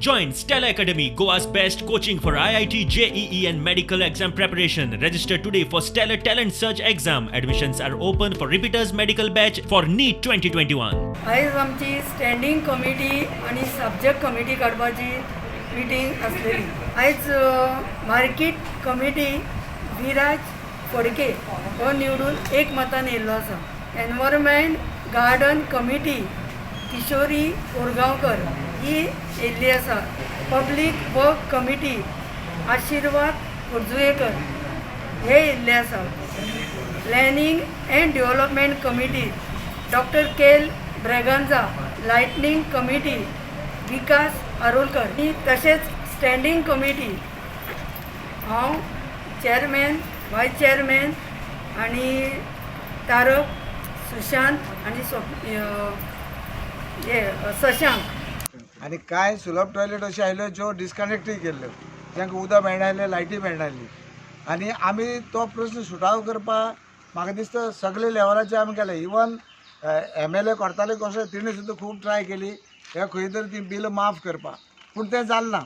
Join Stella Academy, Goa's best coaching for IIT, JEE and medical exam preparation. Register today for Stellar Talent Search exam. Admissions are open for repeaters medical batch for NEET 2021. आयज आमची standing committee आणि subject committee काडपाची meeting आसलेली. आयज market committee Viraj Phadke हो निवडून एक मतान येयल्लो आसा. Environment garden committee Kishori Korgaonkar ही येयल्ली आसा. Public work committee Ashirwad Kurjuyekar हे येयल्ले आसा. Planning and development committee doctor Kel Braganza. Lighting committee Vikas Arolkar ही तशेंच स्टँडिंग कमिटी हांव चेअरमॅन वायस चेअरमॅन आणि तारक सुशांत आणि शशांक आणि काय सुलभ टॉयलेट अशें आयल्यो ज्यो डिस्कनेक्टूय केल्ल्यो, जांकां उदक मेळनासलें, लायटी मेळनासली. आनी आमी तो प्रश्न सुटाव करपाक म्हाका दिसता सगळे लेवलाचेर आमी केले. इवन MLA करताले कसो तिणें सुद्दां खूब ट्राय केली हे खंय तरी ती बिल माफ करपाक, पूण तें जालें ना.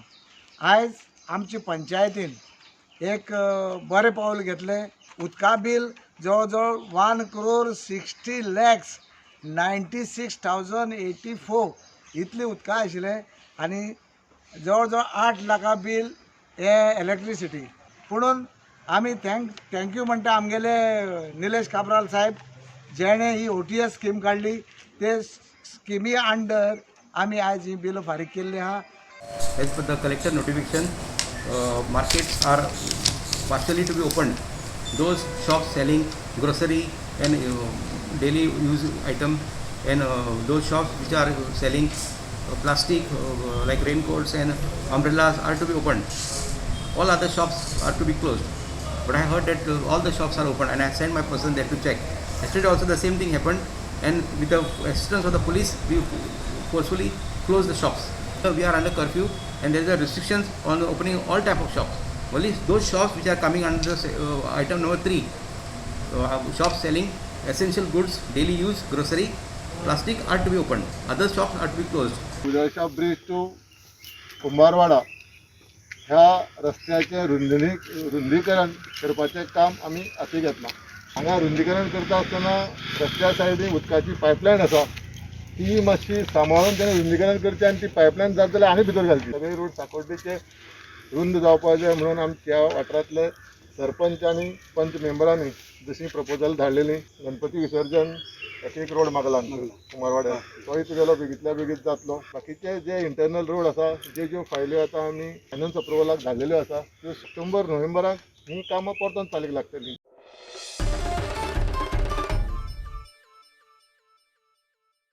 आयज आमचे पंचायतीन एक बरें पावल घेतलें. उदका बिल जवळ जवळ 1,60,96,084 इतली उदका आशिल्लें आनी जवळ जवळ 8 लाखां बिल हे इलेक्ट्रिसिटी. पुणून आमी थँक्यू म्हणटा आमगेले निलेश काब्राल साहेब जेणे ही OTS स्कीम काडली. ते स्किमी अंडर आमी आयज ही बिल फारीक केल्ली आहा. As per the collector notification, markets are partially to be opened. Those shops selling grocery and daily use item and those shops which are selling plastic like raincoats and umbrellas are to be opened. All other shops are to be closed. But I heard that all the shops are open and I sent my person there to check. Yesterday also the same thing happened, and with the assistance of the police we forcefully closed the shops. We are under curfew and there is a restrictions on opening all type of shops. Only those shops which are coming under item number 3, shops selling essential goods, daily use, grocery, plastic are to be opened. Other shops are to be closed. Udalsha bridge to Kumbharwada ह्या रस्त्याचे रुंदीकरण करपाचें काम आमी हाती घेतलां. हांगा रुंदीकरण करता आसतना रस्त्या सायडीन उदकाची पायपलायन आसा, ती मातशी सांबाळून तेणें रुंदीकरण करचें आनी ती पायपलायन जाता जाल्यार आनी भितर घालची. सगळे रोड साकोड्डेचे रुंद जावपा जाय म्हणून आमच्या वाठारांतले सरपंच आनी पंच मेंबरांनी जशी प्रपोजल धाडलेली गणपती विसर्जन एक रोड मागला कुंभारवाड्यार, तोय तुगेलो बेगींतल्या बेगीन जातलो. बाकीचे जे इंटरनल रोड आसा, ज्यो फायल्यो आतां आमी फायनान्स अप्रुवलाक धाडलेल्यो आसा, त्यो सप्टेंबर नोव्हेंबराक ही कामां परतून चालीक लागतली.